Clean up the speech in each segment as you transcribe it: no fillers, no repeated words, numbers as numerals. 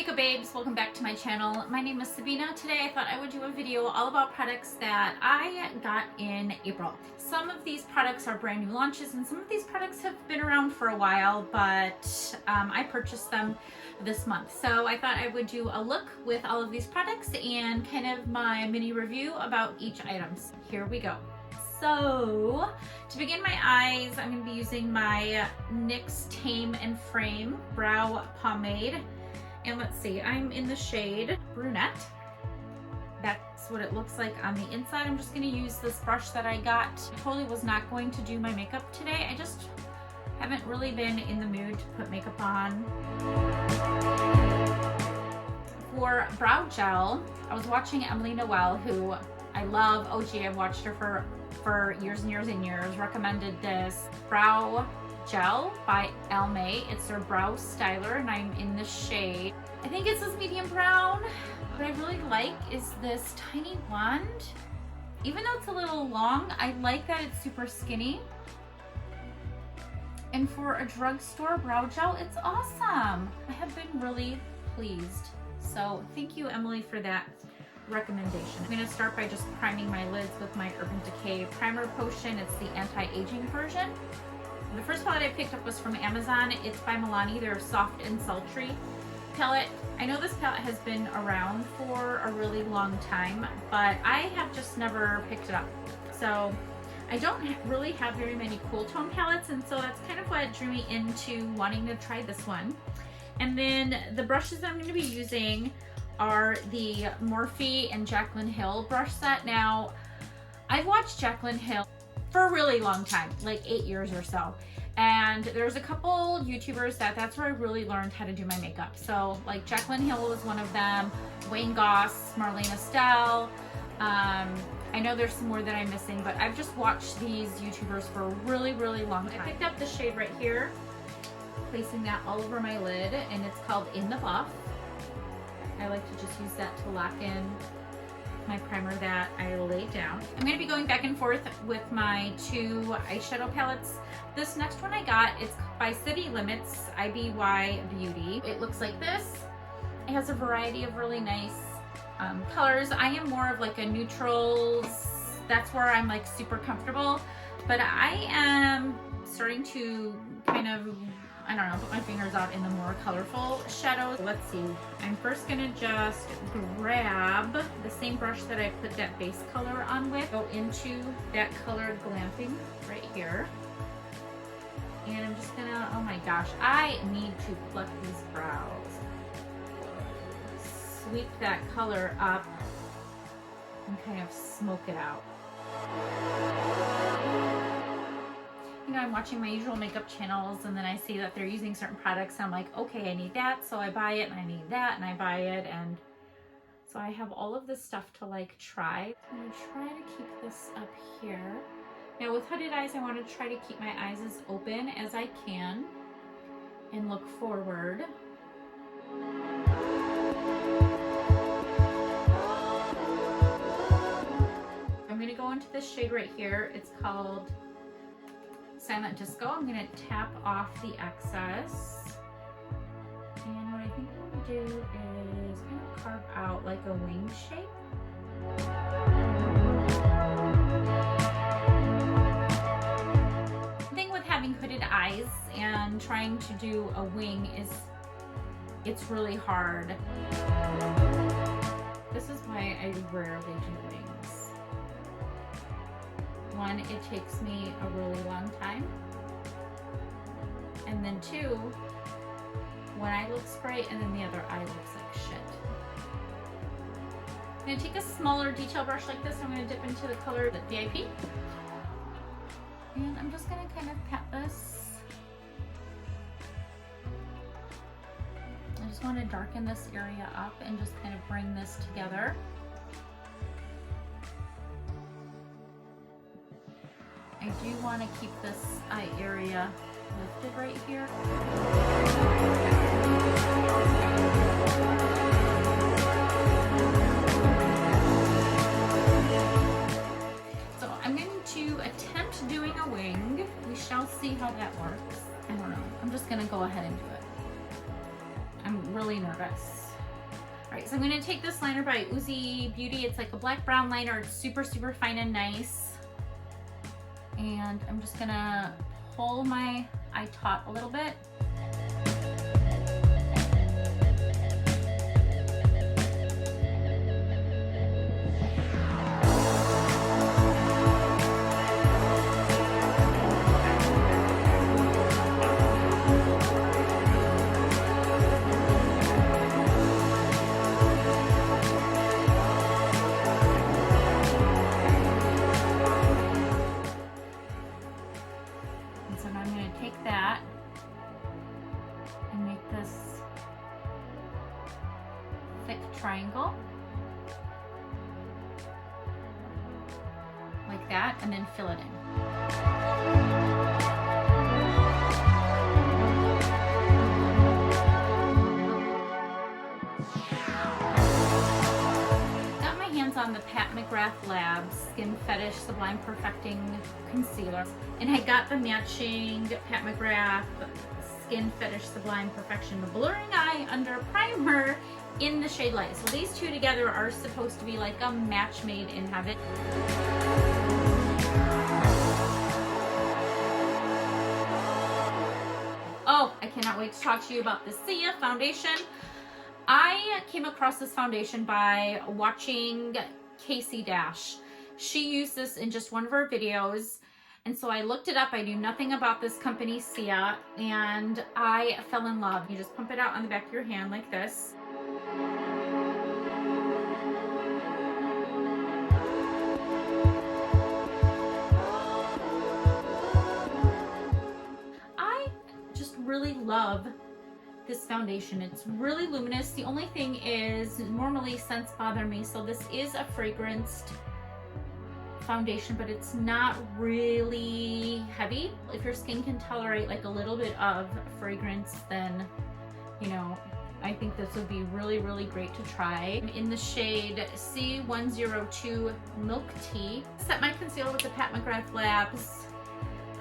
makeup babes, welcome back to my channel. My name is Sabina. Today I thought I would do a video all about products that I got in April. Some of these products are brand new launches and some of these products have been around for a while, but I purchased them this month. So I thought I would do a look with all of these products and kind of my mini review about each item. Here we go. So, to begin my eyes, I'm going to be using my NYX Tame and Frame Brow Pomade. And let's see, I'm in the shade Brunette. That's what it looks like on the inside. I'm just going to use this brush that I got. I totally was not going to do my makeup today. I just haven't really been in the mood to put makeup on. For brow gel, I was watching Emily Noel, who I love. Oh gee, I've watched her for years and years and years. Recommended this brow gel by Almay. It's their brow styler and I'm in the shade, I think it says medium brown. What I really like is this tiny wand. Even though it's a little long, I like that it's super skinny. And for a drugstore brow gel, it's awesome. I have been really pleased. So thank you, Emily, for that recommendation. I'm going to start by just priming my lids with my Urban Decay Primer Potion. It's the anti-aging version. The first palette I picked up was from Amazon. It's by Milani, their Soft and Sultry palette. I know this palette has been around for a really long time, but I have just never picked it up. So I don't really have very many cool tone palettes, and so that's kind of what drew me into wanting to try this one. And then the brushes that I'm going to be using are the Morphe and Jaclyn Hill brush set. Now, I've watched Jaclyn Hill for a really long time, like 8 years or so. And there's a couple YouTubers that's where I really learned how to do my makeup. So like Jaclyn Hill was one of them, Wayne Goss, Marlene Estelle. I know there's some more that I'm missing, but I've just watched these YouTubers for a really, really long time. I picked up the shade right here, placing that all over my lid, and it's called In the Buff. I like to just use that to lock in my primer that I laid down. I'm going to be going back and forth with my two eyeshadow palettes. This next one I got, it's by City Limits IBY Beauty. It looks like this. It has a variety of really nice colors. I am more of like a neutrals. That's where I'm like super comfortable. But I am starting to kind of, I don't know, put my fingers out in the more colorful shadows. Let's see. I'm first gonna just grab the same brush that I put that base color on with, go into that colored glamping right here. And I'm just gonna, oh my gosh, I need to pluck these brows. Sweep that color up and kind of smoke it out. You know, I'm watching my usual makeup channels and then I see that they're using certain products and I'm like, okay, I need that, so I buy it, and I need that and I buy it, and so I have all of this stuff to like try. I'm gonna try to keep this up here. Now with hooded eyes, I want to try to keep my eyes as open as I can and look forward. I'm gonna go into this shade right here. It's called Silent Disco. I'm going to tap off the excess. And what I think I'm going to do is kind of carve out like a wing shape. The thing with having hooded eyes and trying to do a wing is it's really hard. This is why I rarely do wings. One, it takes me a really long time. And then two, one eye looks bright and then the other eye looks like shit. I'm gonna take a smaller detail brush like this. I'm gonna dip into the color VIP. And I'm just gonna kind of pat this. I just wanna darken this area up and just kind of bring this together. I do want to keep this eye area lifted right here. So I'm going to attempt doing a wing. We shall see how that works. I don't know. I'm just going to go ahead and do it. I'm really nervous. All right, so I'm gonna take this liner by Uzi Beauty. It's like a black brown liner. It's super, super fine and nice. And I'm just gonna pull my eye taut a little bit. So now I'm going to take that and make this thick triangle like that, and then fill it in. Got my hands on the Pat McGrath Labs Skin Fetish Sublime Perfecting Concealer. And I got the matching Pat McGrath Skin Fetish Sublime Perfection Blurring Eye Under Primer in the shade Light. So these two together are supposed to be like a match made in heaven. Oh, I cannot wait to talk to you about the Sia foundation. I came across this foundation by watching Casey Dash. She used this in just one of her videos. And so I looked it up. I knew nothing about this company, Sia, and I fell in love. You just pump it out on the back of your hand like this. I just really love this foundation. It's really luminous. The only thing is, normally scents bother me, so this is a fragranced foundation, but it's not really heavy. If your skin can tolerate like a little bit of fragrance, then, you know, I think this would be really, really great to try. In the shade C102 Milk Tea. Set my concealer with the Pat McGrath Labs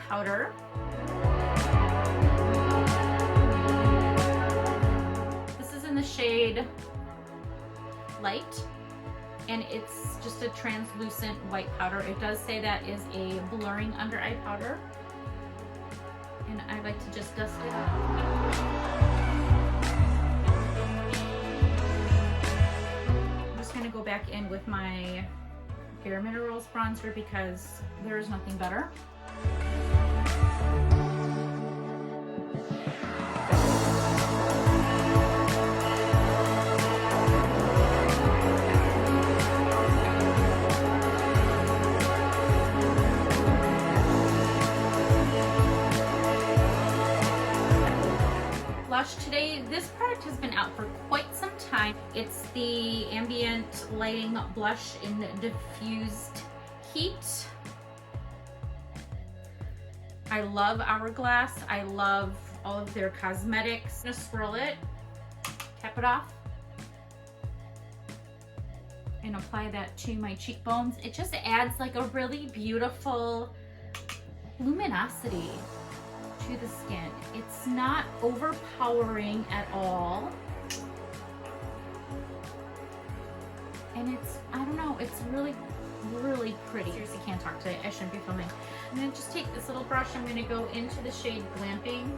powder. This is in the shade Light. And it's just a translucent white powder. It does say that is a blurring under eye powder. And I like to just dust it up. I'm just gonna go back in with my Bare Minerals bronzer because there is nothing better. Today, this product has been out for quite some time. It's the Ambient Lighting Blush in Diffused Heat. I love Hourglass. I love all of their cosmetics. I'm gonna swirl it, tap it off, and apply that to my cheekbones. It just adds like a really beautiful luminosity to the skin. It's not overpowering at all. And it's, I don't know, it's really, really pretty. Seriously, can't talk today. I shouldn't be filming. I'm gonna just take this little brush. I'm gonna go into the shade Glamping.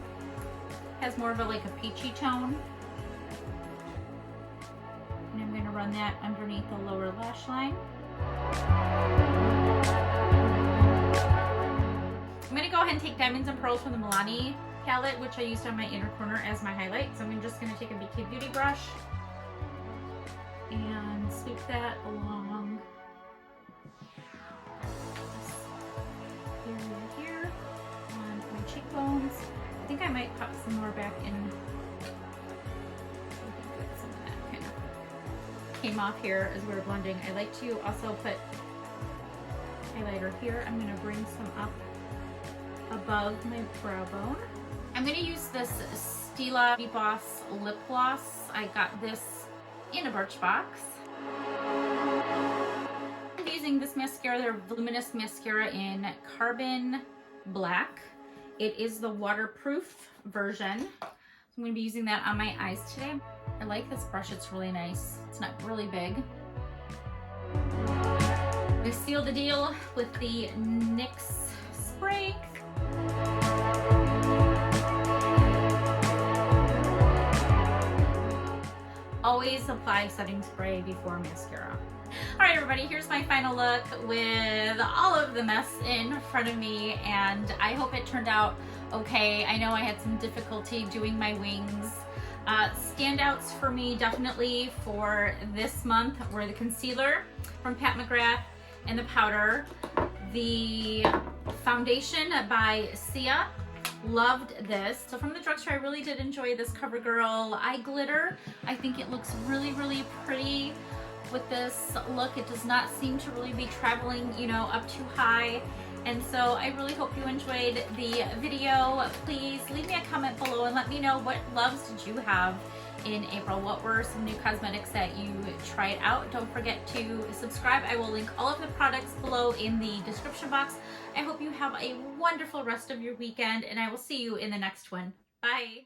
Has more of a like a peachy tone. And I'm gonna run that underneath the lower lash line. I'm gonna go ahead and take Diamonds and Pearls from the Milani palette, which I used on my inner corner as my highlight. So I'm just gonna take a BK Beauty brush and sweep that along this area here on my cheekbones. I think I might pop some more back in. Some of that kind of came off here as we were blending. I like to also put highlighter here. I'm gonna bring some up above my brow bone. I'm gonna use this Stila Beauty Boss lip gloss. I got this in a Birchbox. I'm using this mascara, their Voluminous Mascara in Carbon Black. It is the waterproof version. So I'm gonna be using that on my eyes today. I like this brush, it's really nice. It's not really big. I sealed the deal with the NYX spray. Always apply setting spray before mascara. All right, everybody, here's my final look with all of the mess in front of me, and I hope it turned out okay. I know I had some difficulty doing my wings. Standouts for me definitely for this month were the concealer from Pat McGrath and the powder. The foundation by Sia. Loved this. So from the drugstore, I really did enjoy this CoverGirl eye glitter. I think it looks really, really pretty with this look. It does not seem to really be traveling, you know, up too high. And so I really hope you enjoyed the video. Please leave me a comment below and let me know what loves did you have in April. What were some new cosmetics that you tried out? Don't forget to subscribe. I will link all of the products below in the description box. I hope you have a wonderful rest of your weekend, and I will see you in the next one. Bye.